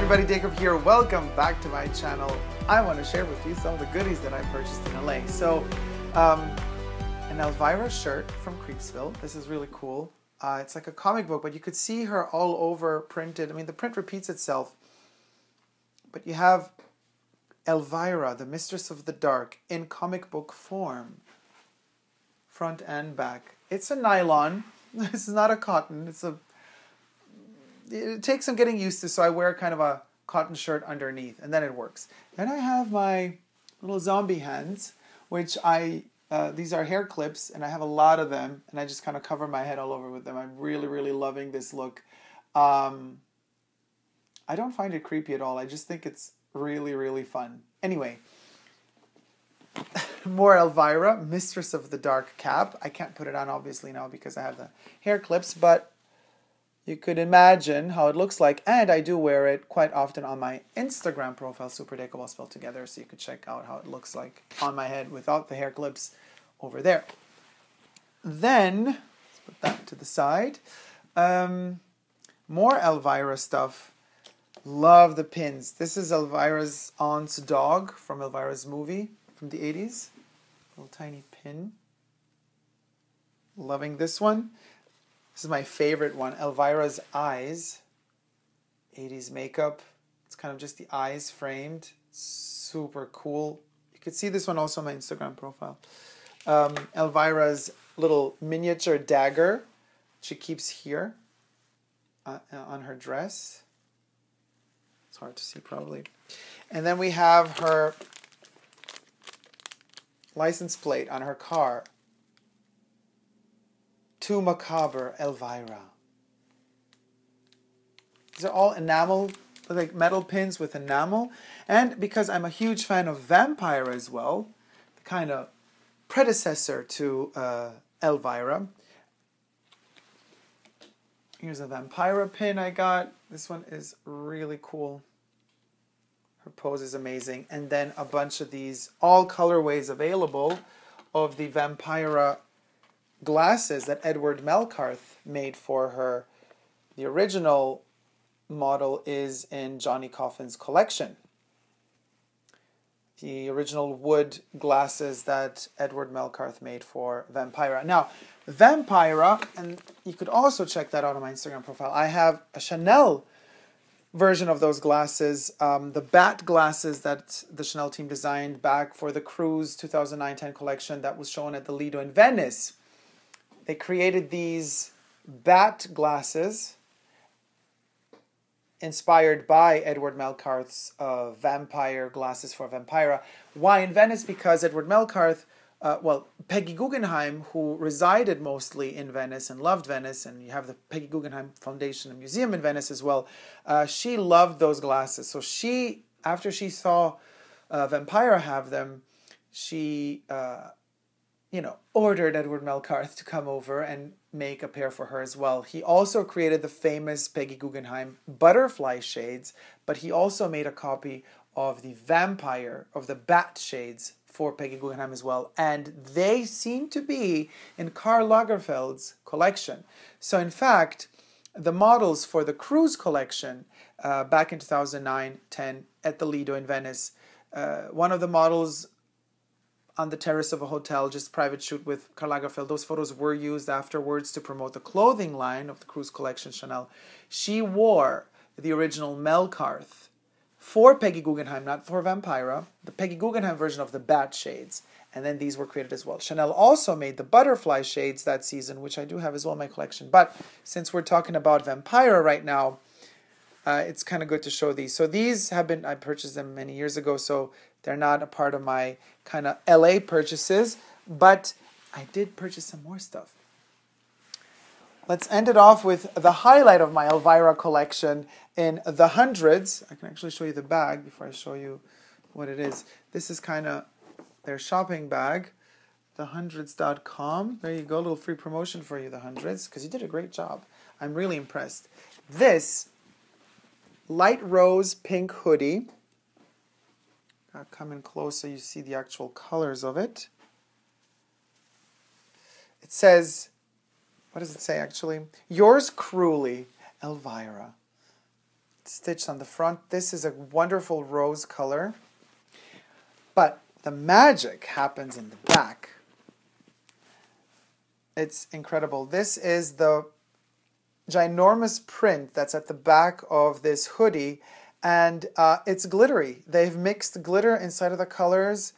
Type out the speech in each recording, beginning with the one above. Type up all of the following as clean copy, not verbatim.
everybody, Dacob here. Welcome back to my channel. I want to share with you some of the goodies that I purchased in LA. So, an Elvira shirt from Creepsville. This is really cool. It's like a comic book, but you could see her all over printed. I mean, the print repeats itself. But you have Elvira, the Mistress of the Dark, in comic book form. Front and back. It's a nylon. This is not a cotton. It takes some getting used to, so I wear kind of a cotton shirt underneath, and then it works. Then I have my little zombie hands, which these are hair clips, and I have a lot of them, and I just kind of cover my head all over with them. I'm really, really loving this look. I don't find it creepy at all. I just think it's really, really fun. Anyway, more Elvira, Mistress of the Dark cap. I can't put it on obviously now because I have the hair clips, but you could imagine how it looks like, and I do wear it quite often on my Instagram profile, Super Dacob all spelled together, so you could check out how it looks like on my head without the hair clips over there. Then, let's put that to the side. More Elvira stuff. Love the pins. This is Elvira's aunt's dog from Elvira's movie from the 80s. Little tiny pin. Loving this one. This is my favorite one, Elvira's eyes. 80s makeup. It's kind of just the eyes framed. Super cool. You could see this one also on my Instagram profile. Elvira's little miniature dagger she keeps here on her dress. It's hard to see probably. And then we have her license plate on her car. To Macabre, Elvira. These are all enamel, like metal pins with enamel. And because I'm a huge fan of Vampire as well, the kind of predecessor to Elvira. Here's a Vampira pin I got. This one is really cool. Her pose is amazing. And then a bunch of these, all colorways available of the Vampira glasses that Edward Melcarth made for her. The original model is in Johnny Coffin's collection. The original wood glasses that Edward Melcarth made for Vampira. Now, Vampira, and you could also check that out on my Instagram profile, I have a Chanel version of those glasses, the bat glasses that the Chanel team designed back for the Cruise 2009-10 collection that was shown at the Lido in Venice. They created these bat glasses inspired by Edward Melcarth's vampire glasses for Vampira. Why in Venice? Because Edward Melcarth, Peggy Guggenheim, who resided mostly in Venice and loved Venice, and you have the Peggy Guggenheim Foundation and Museum in Venice as well, she loved those glasses. So she, after she saw Vampira have them, she ordered Edward Melcarth to come over and make a pair for her as well. He also created the famous Peggy Guggenheim butterfly shades, but he also made a copy of the vampire, of the bat shades for Peggy Guggenheim as well. And they seem to be in Karl Lagerfeld's collection. So in fact, the models for the Cruise collection back in 2009-10 at the Lido in Venice, one of the models on the terrace of a hotel, just private shoot with Karl Lagerfeld. Those photos were used afterwards to promote the clothing line of the Cruise collection, Chanel. She wore the original Melcarth for Peggy Guggenheim, not for Vampira, the Peggy Guggenheim version of the bat shades. And then these were created as well. Chanel also made the butterfly shades that season, which I do have as well in my collection. But since we're talking about Vampira right now, it's kind of good to show these. So these have been, I purchased them many years ago, so they're not a part of my kind of LA purchases, but I did purchase some more stuff. Let's end it off with the highlight of my Elvira collection in the hundreds. I can actually show you the bag before I show you what it is. This is kind of their shopping bag, thehundreds.com. There you go, a little free promotion for you, The Hundreds, because you did a great job. I'm really impressed. This light rose pink hoodie. I'll come in close so you see the actual colors of it. It says, what does it say actually? Yours cruelly, Elvira. It's stitched on the front. This is a wonderful rose color. But the magic happens in the back. It's incredible. This is the ginormous print that's at the back of this hoodie, and it's glittery. They've mixed glitter inside of the colors.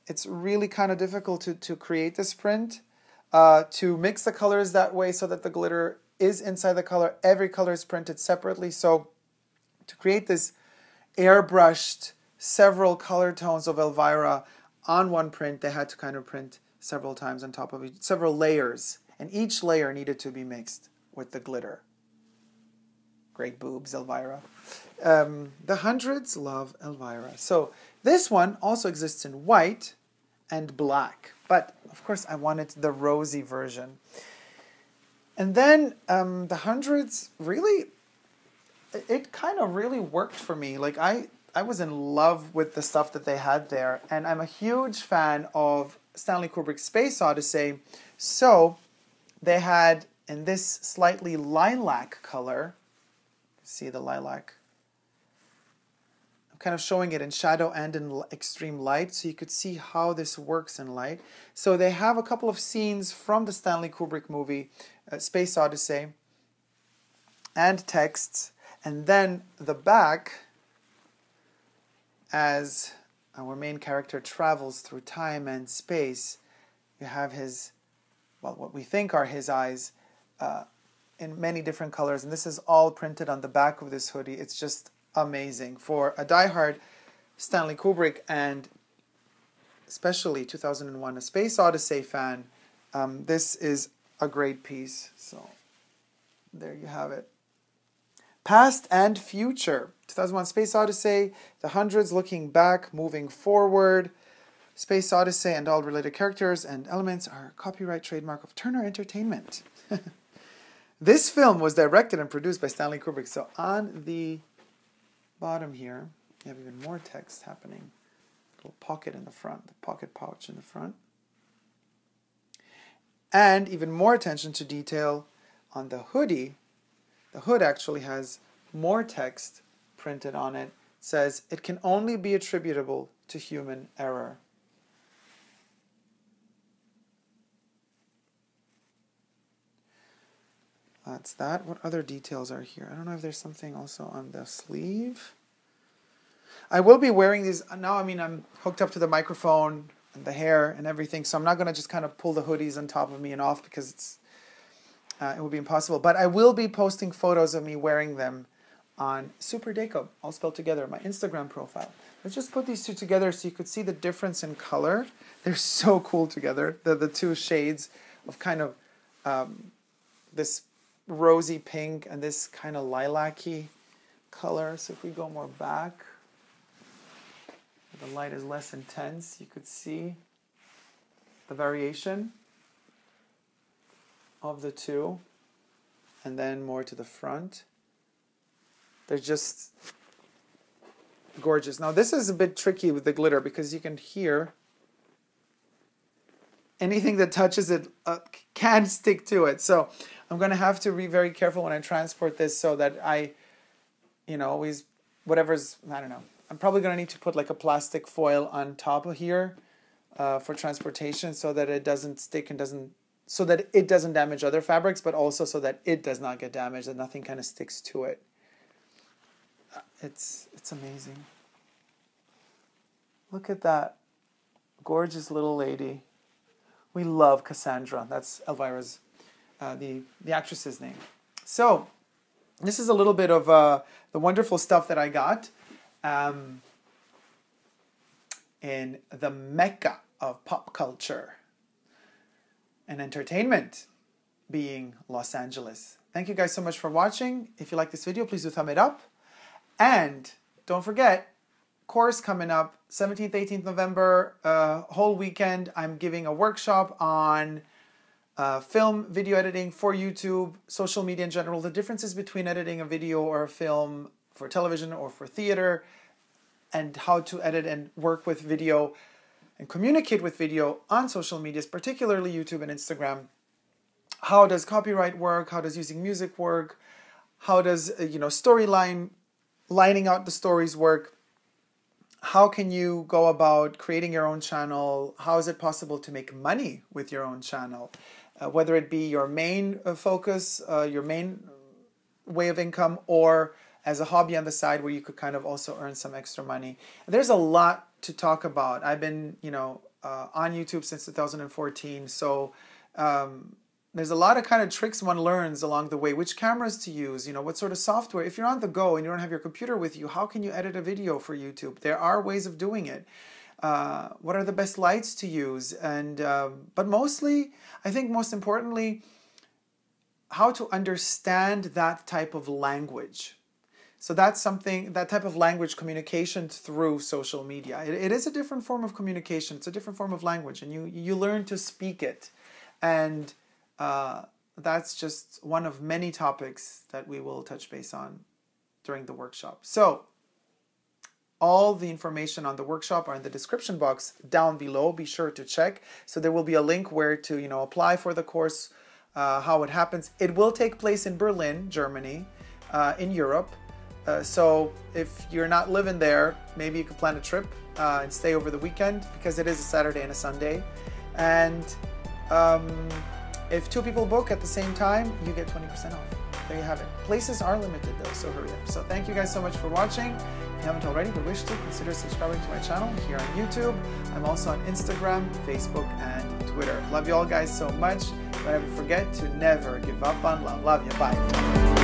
It's really kind of difficult to create this print, to mix the colors that way so that the glitter is inside the color. Every color is printed separately. So to create this airbrushed several color tones of Elvira on one print, they had to kind of print several times on top of each, several layers, and each layer needed to be mixed with the glitter. Great boobs, Elvira. The hundreds love Elvira. So this one also exists in white and black, but of course I wanted the rosy version. And then the hundreds really, it kind of really worked for me. Like I was in love with the stuff that they had there, and I'm a huge fan of Stanley Kubrick's Space Odyssey. So they had in this slightly lilac color, see the lilac, I'm kind of showing it in shadow and in extreme light so you could see how this works in light. So they have a couple of scenes from the Stanley Kubrick movie Space Odyssey and texts, and then the back, as our main character travels through time and space, you have his, well, what we think are his eyes in many different colors. And this is all printed on the back of this hoodie. It's just amazing. For a diehard Stanley Kubrick and especially 2001 A Space Odyssey fan, this is a great piece. So there you have it. Past and future. 2001 Space Odyssey, the hundreds looking back, moving forward. Space Odyssey and all related characters and elements are copyright trademark of Turner Entertainment. This film was directed and produced by Stanley Kubrick. So on the bottom here, you have even more text happening. A little pocket in the front, the pocket pouch in the front. And even more attention to detail on the hoodie. The hood actually has more text printed on it. It says, "It can only be attributable to human error." That's that. What other details are here? I don't know if there's something also on the sleeve. I will be wearing these now. I mean, I'm hooked up to the microphone and the hair and everything, so I'm not going to just kind of pull the hoodies on top of me and off because it's it would be impossible. But I will be posting photos of me wearing them on Super Dacob, all spelled together, my Instagram profile. Let's just put these two together so you could see the difference in color. They're so cool together. They're the two shades of kind of this rosy pink and this kind of lilac-y color. So if we go more back, the light is less intense, you could see the variation of the two. And then more to the front. They're just gorgeous. Now this is a bit tricky with the glitter because you can hear anything that touches it can stick to it. So I'm going to have to be very careful when I transport this so that I, always, whatever's, I don't know. I'm probably going to need to put like a plastic foil on top of here for transportation so that it doesn't stick and so that it doesn't damage other fabrics, but also so that it does not get damaged, that nothing kind of sticks to it. It's amazing. Look at that gorgeous little lady. We love Cassandra. That's Elvira's, the actress's name. So this is a little bit of the wonderful stuff that I got in the mecca of pop culture and entertainment, being Los Angeles. Thank you guys so much for watching. If you like this video, please do thumb it up. And don't forget, course coming up 17th, 18th November, whole weekend. I'm giving a workshop on film, video editing for YouTube, social media in general, the differences between editing a video or a film for television or for theater, and how to edit and work with video and communicate with video on social medias, particularly YouTube and Instagram. How does copyright work? How does using music work? How does storyline lining out the stories work? How can you go about creating your own channel? How is it possible to make money with your own channel? Whether it be your main focus, your main way of income, or as a hobby on the side where you could kind of also earn some extra money. There's a lot to talk about. I've been, on YouTube since 2014, so there's a lot of kind of tricks one learns along the way, which cameras to use, what sort of software. If you're on the go and you don't have your computer with you, how can you edit a video for YouTube? There are ways of doing it. What are the best lights to use? And but mostly, I think most importantly, how to understand that type of language. So that's something, that type of language communication through social media. It is a different form of communication. It's a different form of language, and you learn to speak it. And that's just one of many topics that we will touch base on during the workshop. So all the information on the workshop are in the description box down below. Be sure to check. So there will be a link where to apply for the course, how it happens. It will take place in Berlin, Germany, in Europe. So if you're not living there, maybe you could plan a trip and stay over the weekend, because it is a Saturday and a Sunday. And if 2 people book at the same time, you get 20% off. There you have it. Places are limited though, so hurry up. So thank you guys so much for watching. If you haven't already but wish to, consider subscribing to my channel here on YouTube. I'm also on Instagram, Facebook, and Twitter. Love you all guys so much. Don't ever forget to never give up on love. Love you. Bye.